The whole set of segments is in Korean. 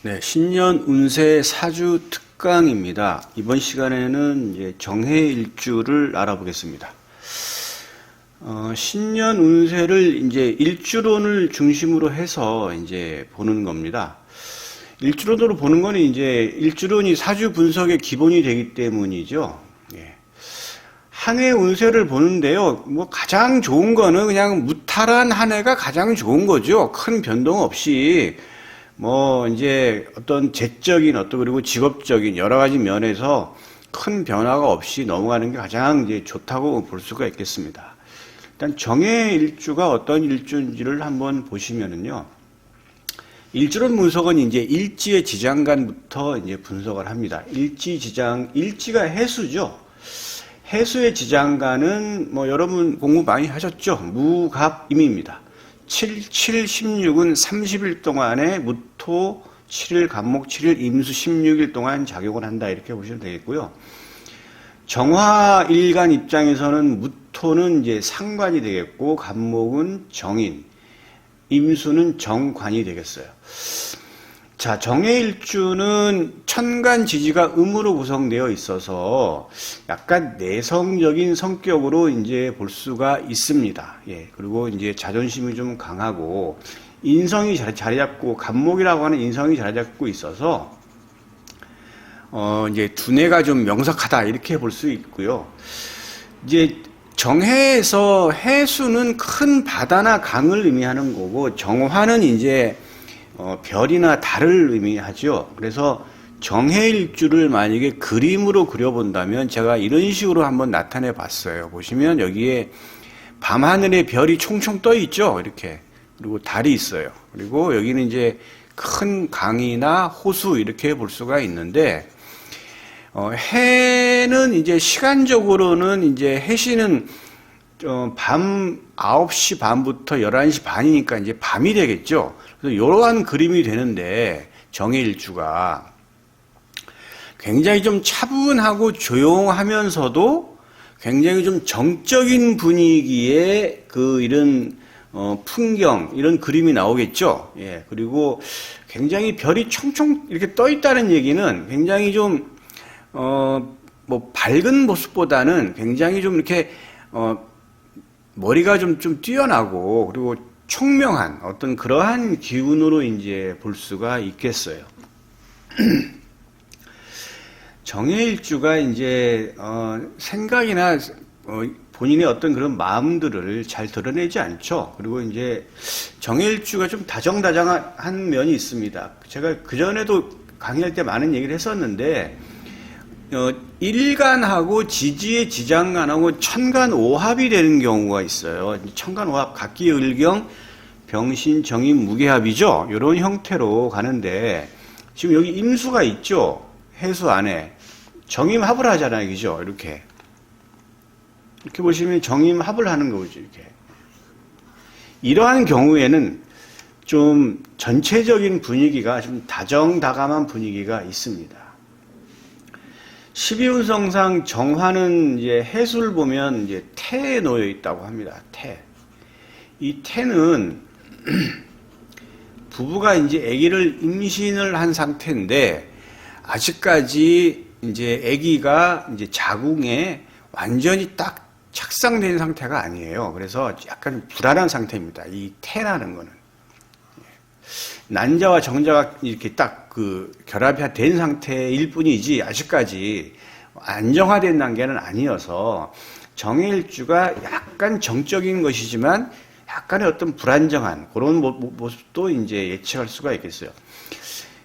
네, 신년 운세 사주 특강입니다. 이번 시간에는 이제 정해일주를 알아보겠습니다. 신년 운세를 이제 일주론을 중심으로 해서 이제 보는 겁니다. 일주론으로 보는 거는 이제 일주론이 사주 분석의 기본이 되기 때문이죠. 예. 한 해 운세를 보는데요. 뭐 가장 좋은 거는 그냥 무탈한 한 해가 가장 좋은 거죠. 큰 변동 없이 뭐 이제 어떤 재적인 그리고 직업적인 여러 가지 면에서 큰 변화가 없이 넘어가는 게 가장 이제 좋다고 볼 수가 있겠습니다. 일단 정해일주가 어떤 일주인지를 한번 보시면은요. 일주론 분석은 이제 일지의 지장간부터 이제 분석을 합니다. 일지가 해수죠. 해수의 지장간은 뭐 여러분 공부 많이 하셨죠? 무갑임입니다. 7, 16은 30일 동안에 무토 7일, 간목 7일, 임수 16일 동안 작용을 한다. 이렇게 보시면 되겠고요. 정화일간 입장에서는 무토는 이제 상관이 되겠고, 간목은 정인, 임수는 정관이 되겠어요. 자, 정해일주는 천간지지가 음으로 구성되어 있어서 약간 내성적인 성격으로 이제 볼 수가 있습니다. 예, 그리고 이제 자존심이 좀 강하고 인성이 자리 잡고 간목이라고 하는 인성이 자리 잡고 있어서 이제 두뇌가 좀 명석하다 이렇게 볼 수 있고요. 이제 정해에서 해수는 큰 바다나 강을 의미하는 거고 정화는 이제 별이나 달을 의미하죠. 그래서 정해일주를 만약에 그림으로 그려본다면 제가 이런 식으로 한번 나타내 봤어요. 보시면 여기에 밤하늘에 별이 총총 떠 있죠. 이렇게. 그리고 달이 있어요. 그리고 여기는 이제 큰 강이나 호수 이렇게 볼 수가 있는데, 해는 이제 시간적으로는 이제 해시는 밤 9시 반부터 11시 반이니까 이제 밤이 되겠죠. 그래서 이러한 그림이 되는데 정해일주가 굉장히 좀 차분하고 조용하면서도 굉장히 좀 정적인 분위기의 이런 풍경, 이런 그림이 나오겠죠. 예. 그리고 굉장히 별이 총총 이렇게 떠 있다는 얘기는 굉장히 좀 뭐 밝은 모습보다는 굉장히 좀 이렇게 머리가 좀 뛰어나고 그리고 총명한 어떤 그러한 기운으로 이제 볼 수가 있겠어요. 정해일주가 이제 생각이나 본인의 어떤 그런 마음들을 잘 드러내지 않죠. 그리고 이제 정해일주가 좀 다정다정한 면이 있습니다. 제가 그전에도 강의할 때 많은 얘기를 했었는데 일간하고 지지의 지장간하고 천간오합이 되는 경우가 있어요. 천간오합, 갑기을경, 병신, 정인, 무게합이죠. 이런 형태로 가는데 지금 여기 임수가 있죠. 해수 안에 정임합을 하잖아요. 그죠? 이렇게 보시면 정임합을 하는 거죠. 이렇게. 이러한 경우에는 좀 전체적인 분위기가 좀 다정다감한 분위기가 있습니다. 12운성상 정화는 이제 해수를 보면 이제 태에 놓여 있다고 합니다. 태. 이 태는 부부가 이제 아기를 임신을 한 상태인데 아직까지 이제 아기가 이제 자궁에 완전히 딱 착상된 상태가 아니에요. 그래서 약간 불안한 상태입니다. 이 태라는 거는. 난자와 정자가 이렇게 딱 결합이 된 상태일 뿐이지 아직까지 안정화된 단계는 아니어서 정해일주가 약간 정적인 것이지만 약간의 어떤 불안정한 그런 모습도 이제 예측할 수가 있겠어요.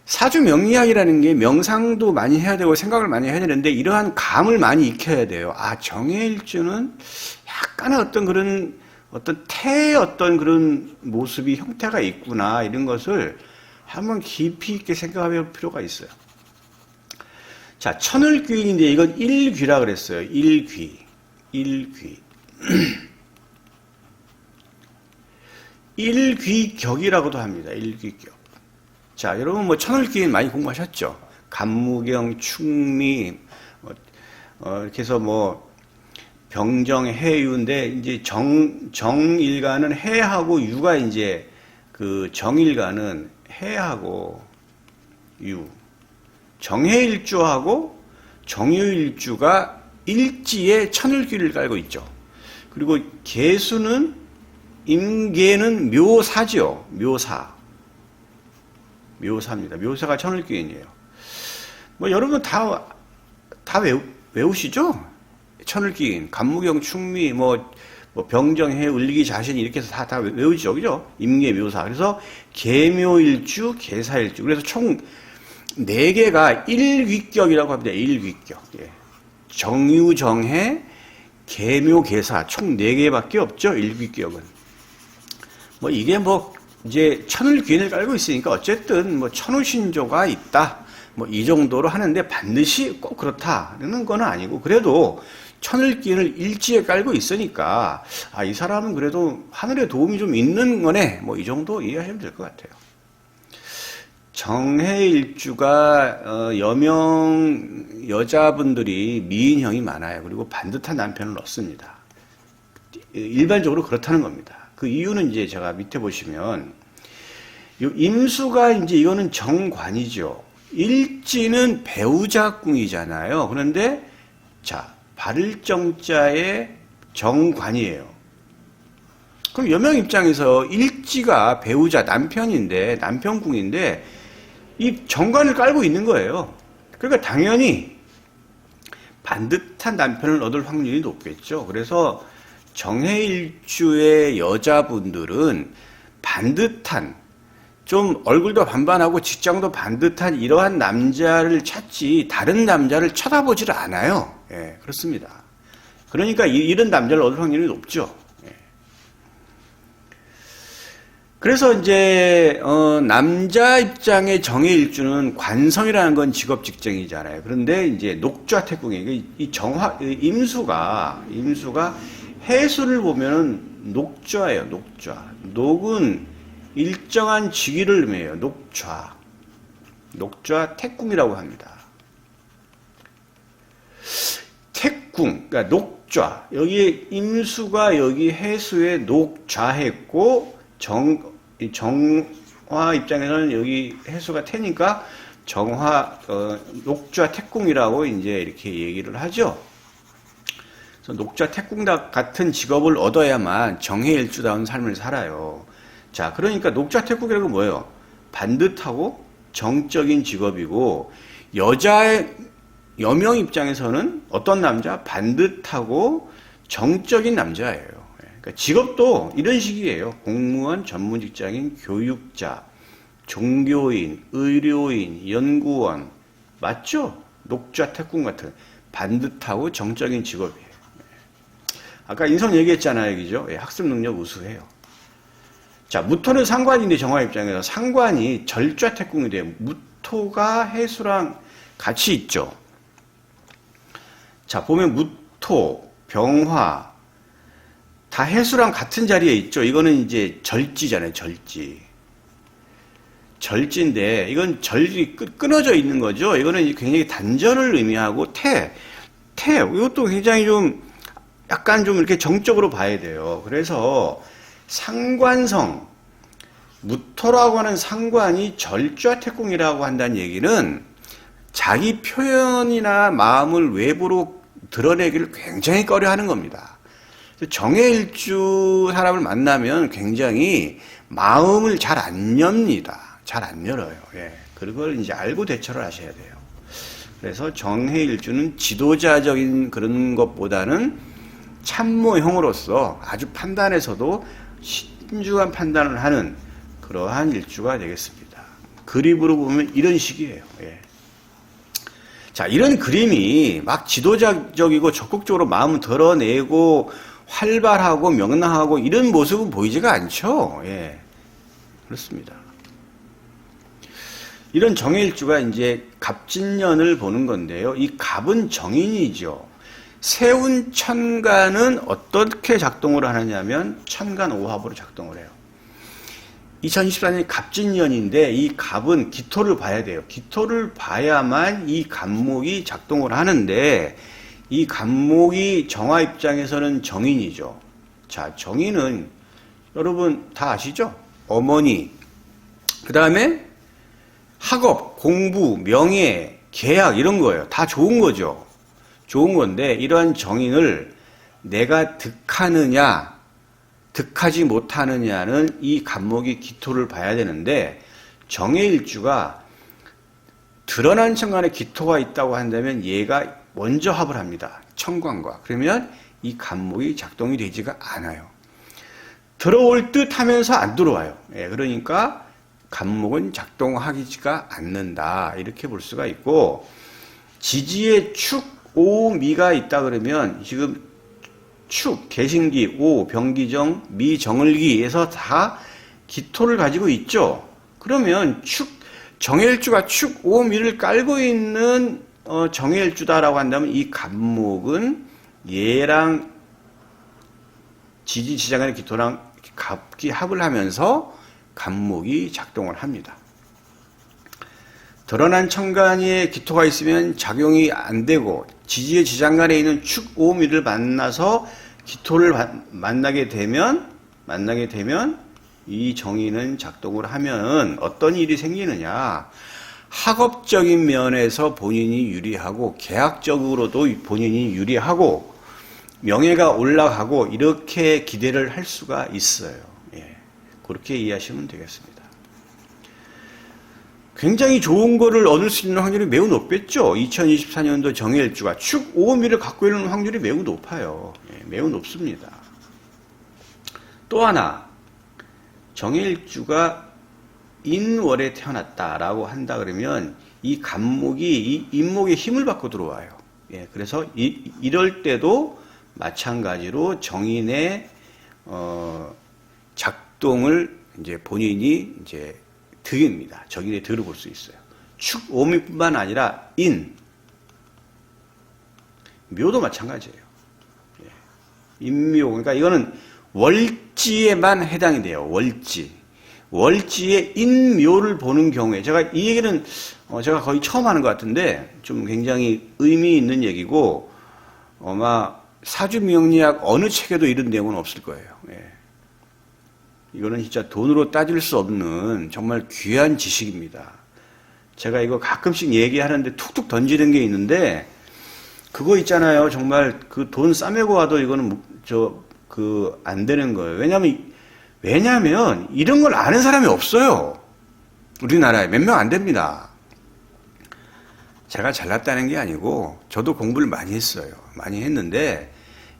사주 명리학이라는 게 명상도 많이 해야 되고 생각을 많이 해야 되는데 이러한 감을 많이 익혀야 돼요. 아, 정해일주는 약간의 어떤 태의 어떤 그런 모습이 형태가 있구나 이런 것을 한번 깊이 있게 생각해볼 필요가 있어요. 자, 천을귀인인데 이건 일귀라 그랬어요. 일귀. 일귀격이라고도 합니다. 일귀격. 자, 여러분 뭐 천을귀인 많이 공부하셨죠? 간무경, 충미, 이렇게 해서 뭐 병정, 해유인데 이제 정일간은 해하고 유가 이제 정일간은 해하고 유. 정해일주하고 정유일주가 일지에 천을귀를 깔고 있죠. 그리고 계수는 임계는 묘사죠. 묘사입니다. 묘사가 천을귀인이에요. 뭐 여러분 다 외우시죠? 천을귀인, 간무경, 충미, 뭐 병정해, 을기, 자신 이렇게 해서 다 외우죠, 그죠? 임계, 묘사. 그래서 계묘일주, 계사일주. 그래서 총 4개가 일귀격이라고 합니다. 일귀격. 예. 정유, 정해, 계묘, 계사 총 4개밖에 없죠. 일귀격은. 뭐 이게 뭐 이제 천을귀인을 깔고 있으니까 어쨌든 뭐 천우신조가 있다. 뭐 이 정도로 하는데 반드시 꼭 그렇다는 건 아니고 그래도 천을귀인을 일지에 깔고 있으니까 이 사람은 그래도 하늘의 도움이 좀 있는 거네. 뭐 이 정도 이해하시면 될 것 같아요. 정해일주가 여명 여자분들이 미인형이 많아요. 그리고 반듯한 남편을 얻습니다. 일반적으로 그렇다는 겁니다. 그 이유는 이제 제가 밑에 보시면 임수가 이제 이거는 정관이죠. 일지는 배우자궁이잖아요. 그런데 자 발을정자의 정관이에요. 그럼 여명 입장에서 일지가 배우자 남편인데 남편궁인데 이 정관을 깔고 있는 거예요. 그러니까 당연히 반듯한 남편을 얻을 확률이 높겠죠. 그래서 정해일주의 여자분들은 반듯한 좀 얼굴도 반반하고 직장도 반듯한 이러한 남자를 찾지 다른 남자를 쳐다보지를 않아요. 예, 그렇습니다. 그러니까 이런 남자를 얻을 확률이 높죠. 예. 그래서 이제 남자 입장의 정해일주는 관성이라는 건 직업 직장이잖아요. 그런데 이제 녹좌태궁이 이 임수가 해수를 보면은 녹좌예요. 녹은 일정한 직위를 의미해요. 녹좌 태궁이라고 합니다. 태궁, 그러니까 녹좌. 여기 임수가 여기 해수에 녹좌했고 정화 입장에서는 여기 해수가 태니까 녹좌 태궁이라고 이제 이렇게 얘기를 하죠. 그래서 녹좌 태궁 같은 직업을 얻어야만 정해일주다운 삶을 살아요. 자, 그러니까 녹좌 태궁이라는 건 뭐예요? 반듯하고 정적인 직업이고 여명 입장에서는 어떤 남자? 반듯하고 정적인 남자예요. 그러니까 직업도 이런 식이에요. 공무원, 전문직장인, 교육자, 종교인, 의료인, 연구원 맞죠? 녹좌 태궁 같은 반듯하고 정적인 직업이에요. 아까 인성 얘기했잖아요. 그죠? 학습 능력 우수해요. 자, 무토는 상관인데 정화 입장에서 상관이 절좌 태궁이 돼요. 무토가 해수랑 같이 있죠. 자, 보면 무토, 병화 다 해수랑 같은 자리에 있죠. 이거는 이제 절지잖아요. 절지인데 이건 절이 끊어져 있는 거죠. 이거는 굉장히 단절을 의미하고 이것도 굉장히 좀 약간 좀 이렇게 정적으로 봐야 돼요. 그래서 상관성, 무토라고 하는 상관이 절좌 태궁이라고 한다는 얘기는 자기 표현이나 마음을 외부로 드러내기를 굉장히 꺼려하는 겁니다. 정해일주 사람을 만나면 굉장히 마음을 잘 안 엽니다. 잘 안 열어요. 예. 그걸 이제 알고 대처를 하셔야 돼요. 그래서 정해일주는 지도자적인 그런 것보다는 참모형으로서 아주 판단에서도 신중한 판단을 하는 그러한 일주가 되겠습니다. 그림으로 보면 이런 식이에요. 예. 자, 이런 그림이 막 지도자적이고 적극적으로 마음을 드러내고 활발하고 명랑하고 이런 모습은 보이지가 않죠. 예. 그렇습니다. 이런 정해일주가 이제 갑진년을 보는 건데요. 이 갑은 정인이죠. 세운 천간은 어떻게 작동을 하느냐면 천간 오합으로 작동을 해요. 2024년이 갑진년인데 이 갑은 기토를 봐야 돼요. 기토를 봐야만 이 갑목이 작동을 하는데 이 갑목이 정화 입장에서는 정인이죠. 자, 정인은 여러분 다 아시죠? 어머니, 그 다음에 학업, 공부, 명예, 계약 이런 거예요. 다 좋은 거죠. 좋은 건데 이러한 정인을 내가 득하느냐 득하지 못하느냐는 이 간목이 기토를 봐야 되는데 정해일주가 드러난 천간에 기토가 있다고 한다면 얘가 먼저 합을 합니다. 천간과. 그러면 이 간목이 작동이 되지가 않아요. 들어올 듯 하면서 안 들어와요. 예, 그러니까 간목은 작동하기가 않는다. 이렇게 볼 수가 있고 지지에 축, 오, 미가 있다 그러면 지금 축, 개신기, 오, 병기정, 미, 정을기에서 다 기토를 가지고 있죠. 그러면 축, 정해일주가 축, 오, 미를 깔고 있는 정해일주다라고 한다면 이 간목은 얘랑 지지, 지장간의 기토랑 갑기 합을 하면서 간목이 작동을 합니다. 드러난 천간에 기토가 있으면 작용이 안 되고 지지의 지장간에 있는 축, 오, 미를 만나서 기토를 만나게 되면 이 정의는 작동을 하면 어떤 일이 생기느냐. 학업적인 면에서 본인이 유리하고 계약적으로도 본인이 유리하고 명예가 올라가고 이렇게 기대를 할 수가 있어요. 예, 그렇게 이해하시면 되겠습니다. 굉장히 좋은 거를 얻을 수 있는 확률이 매우 높겠죠. 2024년도 정해일주가 축 5미를 갖고 있는 확률이 매우 높아요. 예, 매우 높습니다. 또 하나 정해일주가 인월에 태어났다라고 한다 그러면 이 간목이 이 인목의 힘을 받고 들어와요. 예, 그래서 이럴 때도 마찬가지로 정인의 작동을 이제 본인이 이제 득입니다. 정인의 득을 볼 수 있어요. 축, 오미뿐만 아니라 인, 묘도 마찬가지예요. 예. 인묘, 그러니까 이거는 월지에만 해당이 돼요. 월지에 인묘를 보는 경우에 제가 이 얘기는 제가 거의 처음 하는 것 같은데 좀 굉장히 의미 있는 얘기고 아마 사주명리학 어느 책에도 이런 내용은 없을 거예요. 예. 이거는 진짜 돈으로 따질 수 없는 정말 귀한 지식입니다. 제가 이거 가끔씩 얘기하는데 툭툭 던지는 게 있는데 그거 있잖아요. 정말 그 돈 싸매고 와도 이거는 안 되는 거예요. 왜냐면 이런 걸 아는 사람이 없어요. 우리나라에 몇 명 안 됩니다. 제가 잘났다는 게 아니고 저도 공부를 많이 했어요. 많이 했는데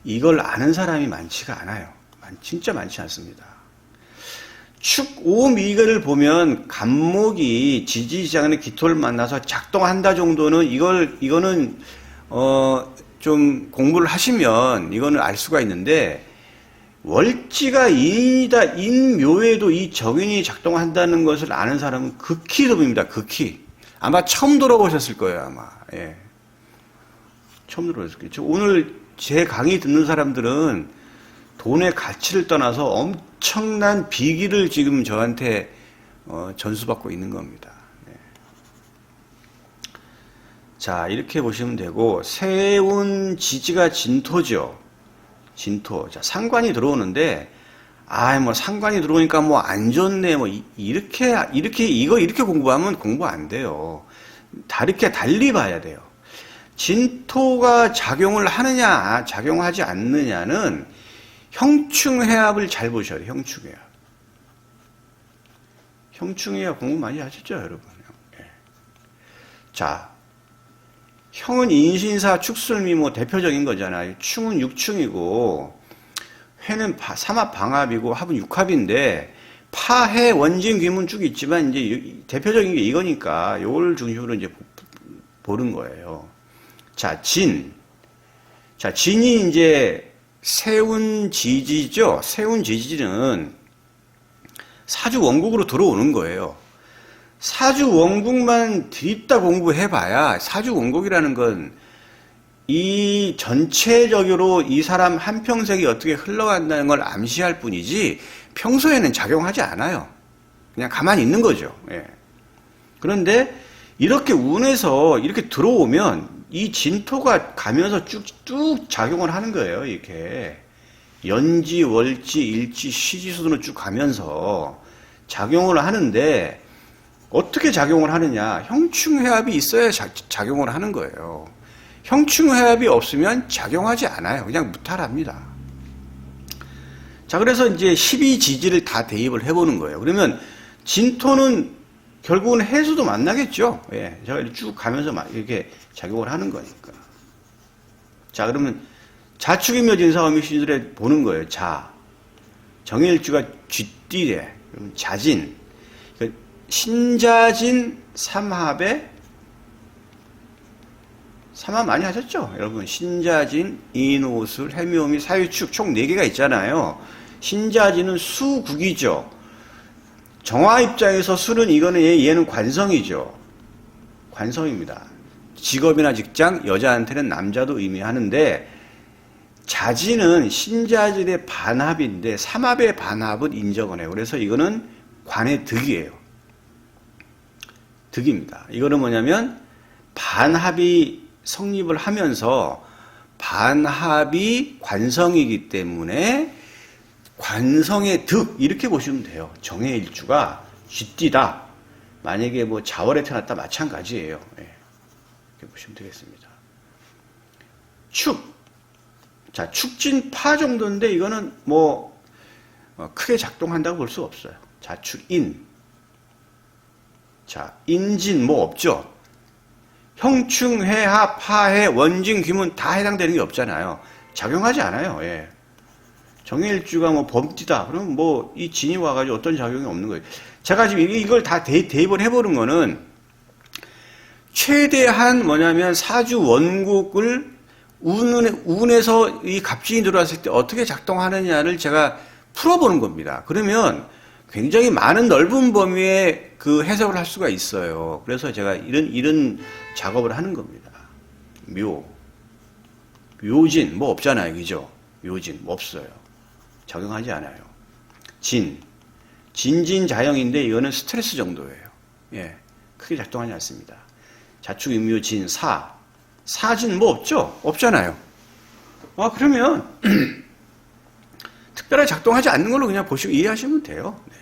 이걸 아는 사람이 많지가 않아요. 진짜 많지 않습니다. 축, 오, 미를 보면 간목이 지지지장의 기토를 만나서 작동한다 정도는 이거는 좀 공부를 하시면 이거는 알 수가 있는데 월지가 인이다, 인묘에도 이 정인이 작동한다는 것을 아는 사람은 극히 드뭅니다. 극히. 아마 처음 들어보셨을 거예요, 아마. 예. 처음 들어보셨을 거예요. 오늘 제 강의 듣는 사람들은 돈의 가치를 떠나서 엄청난 비기를 지금 저한테 전수받고 있는 겁니다. 네. 자, 이렇게 보시면 되고, 세운 지지가 진토죠. 진토. 자, 상관이 들어오는데, 상관이 들어오니까 안 좋네. 이렇게 공부하면 공부 안 돼요. 이렇게 달리 봐야 돼요. 진토가 작용을 하느냐, 작용하지 않느냐는 형충해합을 잘 보셔야 돼요. 형충해합. 형충해합 공부 많이 하셨죠, 여러분? 예. 자, 형은 인신사, 축술미모 대표적인 거잖아요. 충은 육충이고 회는 삼합 방합이고 합은 육합인데 파해 원진 귀문 쭉 있지만 이제 대표적인 게 이거니까 이걸 중심으로 이제 보는 거예요. 자, 진이 이제 세운지지죠. 세운지지는 사주 원국으로 들어오는 거예요. 사주 원국만 뒤있다 공부해봐야 사주 원국이라는 건 이 전체적으로 이 사람 한평생이 어떻게 흘러간다는 걸 암시할 뿐이지 평소에는 작용하지 않아요. 그냥 가만히 있는 거죠. 예. 그런데 이렇게 운에서 이렇게 들어오면 이 진토가 가면서 쭉 작용을 하는 거예요. 이렇게 연지, 월지, 일지, 시지 순으로 쭉 가면서 작용을 하는데 어떻게 작용을 하느냐? 형충회합이 있어야 작용을 하는 거예요. 형충회합이 없으면 작용하지 않아요. 그냥 무탈합니다. 자, 그래서 이제 12지지를 다 대입을 해보는 거예요. 그러면 진토는 결국은 해수도 만나겠죠. 예, 제가 쭉 가면서 이렇게 작용을 하는 거니까. 자, 그러면 자축인묘 진사오미신술에 보는 거예요. 자, 정일주가 쥐띠래. 그럼 자진. 신자진 삼합에 삼합 많이 하셨죠? 여러분, 신자진, 인오술, 해묘미, 사유축 총 4개가 있잖아요. 신자진은 수국이죠. 정화 입장에서 술은 이거는 얘는 관성이죠. 관성입니다. 직업이나 직장, 여자한테는 남자도 의미하는데 자진은 신자진의 반합인데 삼합의 반합은 인정을 해요. 그래서 이거는 관의 득이에요. 득입니다. 이거는 뭐냐면 반합이 성립을 하면서 반합이 관성이기 때문에 관성의 득 이렇게 보시면 돼요. 정해일주가 쥐띠다. 만약에 뭐 자월에 태어났다 마찬가지예요. 네. 이렇게 보시면 되겠습니다. 축. 자, 축진파 정도인데 이거는 뭐 크게 작동한다고 볼 수 없어요. 자축인. 자, 인진 뭐 없죠. 형충, 해합, 파해, 원진, 귀문 다 해당되는 게 없잖아요. 작용하지 않아요. 예. 정해일주가 뭐 범띠다. 그러면 뭐 이 진이 와가지고 어떤 작용이 없는 거예요. 제가 지금 이걸 다 대입을 해보는 거는 최대한 뭐냐면 사주 원국을 운에서 이 갑진이 들어왔을 때 어떻게 작동하느냐를 제가 풀어보는 겁니다. 그러면 굉장히 많은 넓은 범위의 그 해석을 할 수가 있어요. 그래서 제가 이런 작업을 하는 겁니다. 묘진 뭐 없잖아요, 그죠? 묘진 뭐 없어요. 작용하지 않아요. 진진자형인데 이거는 스트레스 정도예요. 예, 크게 작동하지 않습니다. 자축인묘진 사진 뭐 없죠? 없잖아요. 그러면 특별하게 작동하지 않는 걸로 그냥 보시고 이해하시면 돼요. 네.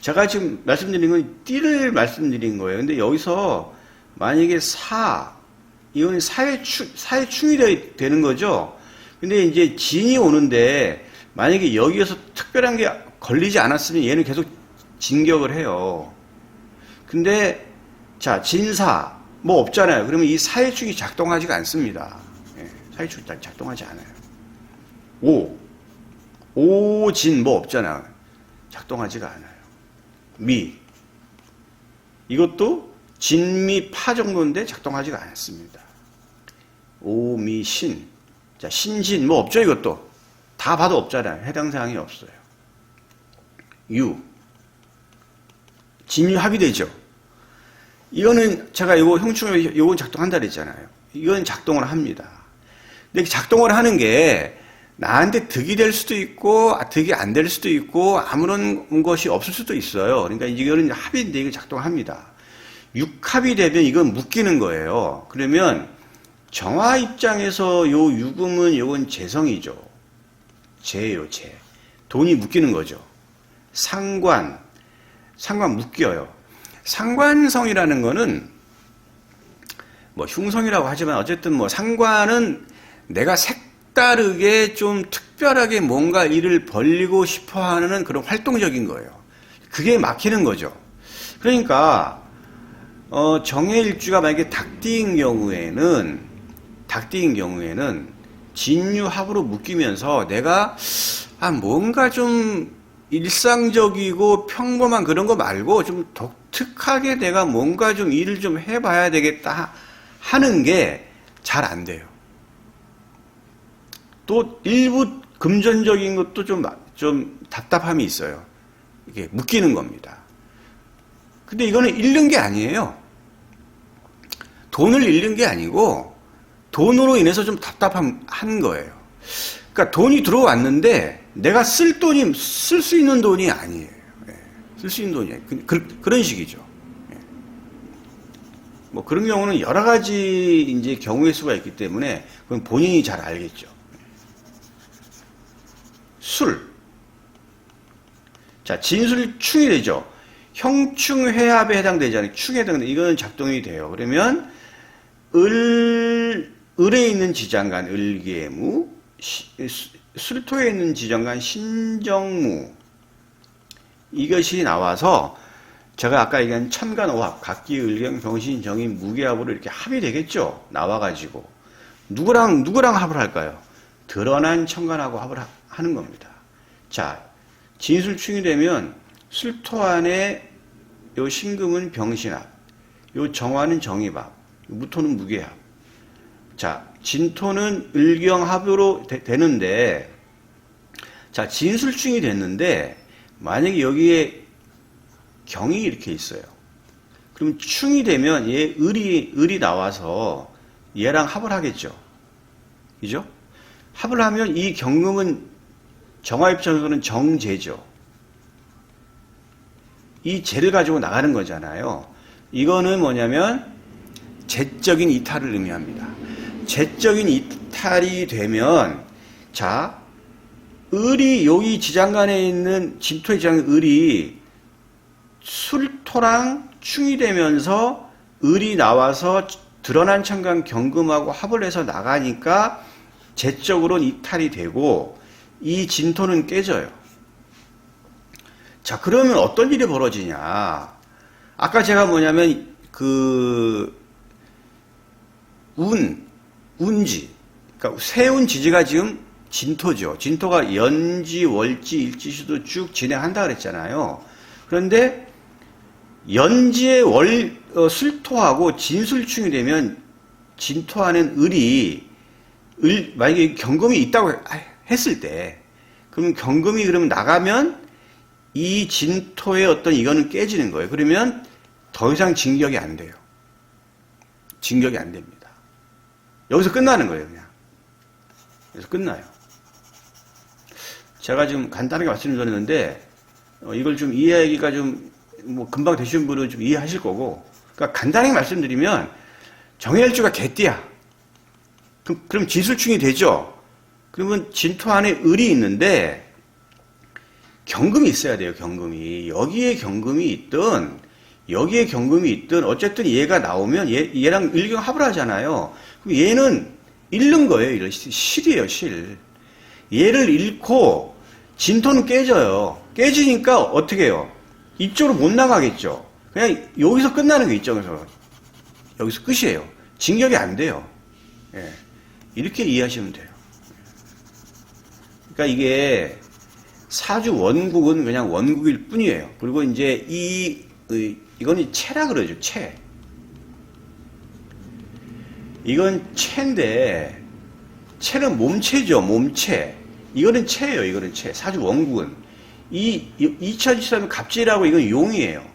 제가 지금 말씀드린 건 띠를 말씀드린 거예요. 근데 여기서 만약에 이거는 사회충이 되는 거죠. 근데 이제 진이 오는데 만약에 여기에서 특별한 게 걸리지 않았으면 얘는 계속 진격을 해요. 근데 자, 진사 뭐 없잖아요. 그러면 이 사회축이 작동하지가 않습니다. 예, 사회축이 작동하지 않아요. 오진 뭐 없잖아요. 작동하지가 않아요. 이것도 진미 파 정도인데 작동하지가 않습니다. 오미신. 자, 신진 뭐 없죠. 이것도 다 봐도 없잖아요. 해당 사항이 없어요. 진유 합의되죠. 이거는 제가 이거 형충을 요건 작동한다 그랬잖아요. 이건 작동을 합니다. 근데 작동을 하는 게 나한테 득이 될 수도 있고 득이 안 될 수도 있고 아무런 것이 없을 수도 있어요. 그러니까 이거는 합인데 이거 작동합니다. 육합이 되면 이건 묶이는 거예요. 그러면 정화 입장에서 요 유금은 요건 재성이죠. 재예요, 재. 돈이 묶이는 거죠. 상관 묶여요. 상관성이라는 거는 뭐 흉성이라고 하지만 어쨌든 뭐 상관은 내가 색다르게 좀 특별하게 뭔가 일을 벌리고 싶어 하는 그런 활동적인 거예요. 그게 막히는 거죠. 그러니까 정해일주가 만약에 닭띠인 경우에는 진유합으로 묶이면서 내가 뭔가 좀 일상적이고 평범한 그런 거 말고 좀 독특하게 내가 뭔가 좀 일을 좀 해봐야 되겠다 하는 게 잘 안 돼요. 또 일부 금전적인 것도 좀 답답함이 있어요. 이게 묶이는 겁니다. 근데 이거는 잃는 게 아니에요. 돈을 잃는 게 아니고 돈으로 인해서 좀 답답한 거예요. 그러니까 돈이 들어왔는데 내가 쓸 수 있는 돈이 아니에요. 쓸 수 있는 돈이 아니에요. 그런 식이죠. 뭐 그런 경우는 여러 가지 이제 경우의 수가 있기 때문에 그건 본인이 잘 알겠죠. 술. 자, 진술충이 되죠. 형충회합에 해당되잖아요. 충에 해당돼. 이거는 작동이 돼요. 그러면 을에 있는 지장간 을계무, 술토에 있는 지장간 신정무, 이것이 나와서 제가 아까 얘기한 천간오합, 각기, 을경, 병신, 정인, 무게합으로 이렇게 합이 되겠죠. 나와가지고 누구랑 합을 할까요? 드러난 천간하고 합을 하는 겁니다. 자, 진술충이 되면 술토 안에 요 신금은 병신합, 요 정화는 정입합, 무토는 무게합. 자, 진토는 을경합으로 되는데, 자, 진술충이 됐는데 만약에 여기에 경이 이렇게 있어요. 그럼 충이 되면 얘 을이 나와서 얘랑 합을 하겠죠. 그죠? 합을 하면 이 경금은 정화 입장에서는 정제죠. 이 재를 가지고 나가는 거잖아요. 이거는 뭐냐면 재적인 이탈을 의미합니다. 재적인 이탈이 되면, 자, 을이 여기 지장간에 있는 진토의 지장간 을이 술토랑 충이 되면서 을이 나와서 드러난 천간 경금하고 합을 해서 나가니까 재적으로는 이탈이 되고 이 진토는 깨져요. 자, 그러면 어떤 일이 벌어지냐? 아까 제가 뭐냐면 운지, 그러니까 세운 지지가 지금 진토죠. 진토가 연지, 월지, 일지수도 쭉 진행한다 그랬잖아요. 그런데 연지의 술토하고 진술충이 되면 진토 안엔 만약에 경금이 있다고 했을 때, 그러면 경금이 그러면 나가면 이 진토의 어떤 이거는 깨지는 거예요. 그러면 더 이상 진격이 안 돼요. 진격이 안 됩니다. 여기서 끝나는 거예요, 그냥. 여기서 끝나요. 제가 지금 간단하게 말씀드렸는데, 이걸 좀 이해하기가 금방 되시는 분은 좀 이해하실 거고, 그러니까 간단하게 말씀드리면, 정해일주가 개띠야. 그럼 진술충이 되죠? 그러면 진토 안에 을이 있는데, 경금이 있어야 돼요, 경금이. 여기에 경금이 있든, 어쨌든 얘가 나오면 얘랑 을경 합을 하잖아요. 그럼 얘는 잃는 거예요, 실이에요, 실. 얘를 잃고, 진토는 깨져요. 깨지니까 어떻게 해요? 이쪽으로 못 나가겠죠. 그냥 여기서 끝나는 거 있죠. 그래서 여기서 끝이에요. 진격이 안 돼요. 예. 이렇게 이해하시면 돼요. 그러니까 이게 사주 원국은 그냥 원국일 뿐이에요. 그리고 이제 이거는 체라 그러죠. 체. 이건 체인데, 체는 몸체죠. 몸체. 이거는 체예요. 이거는 체. 사주 원국은. 2013년 갑질하고 이건 용이에요.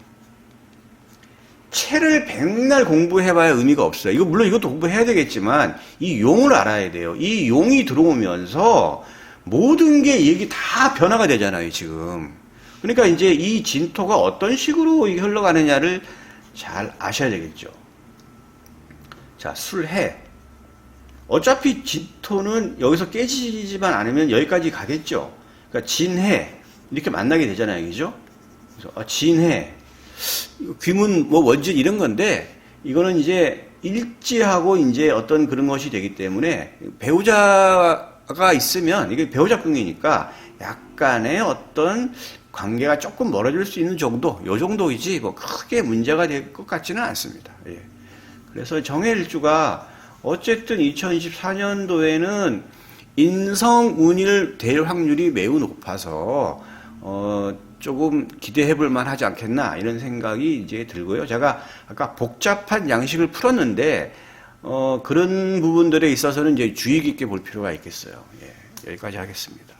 체를 백날 공부해봐야 의미가 없어요. 이거 물론 이것도 공부해야 되겠지만 이 용을 알아야 돼요. 이 용이 들어오면서 모든 게 이게 다 변화가 되잖아요, 지금. 그러니까 이제 이 진토가 어떤 식으로 흘러가느냐를 잘 아셔야 되겠죠. 자, 술해. 어차피 진토는 여기서 깨지지만 않으면 여기까지 가겠죠. 그러니까 진해. 이렇게 만나게 되잖아요, 그죠? 그래서, 진해. 귀문, 원진 이런 건데, 이거는 이제 일지하고 이제 어떤 그런 것이 되기 때문에 배우자가 있으면, 이게 배우자궁이니까 약간의 어떤 관계가 조금 멀어질 수 있는 정도, 요 정도이지, 크게 문제가 될 것 같지는 않습니다. 예. 그래서 정해일주가 어쨌든 2024년도에는 인성운일 될 확률이 매우 높아서 조금 기대해 볼 만하지 않겠나 이런 생각이 이제 들고요. 제가 아까 복잡한 양식을 풀었는데 그런 부분들에 있어서는 이제 주의 깊게 볼 필요가 있겠어요. 예, 여기까지 하겠습니다.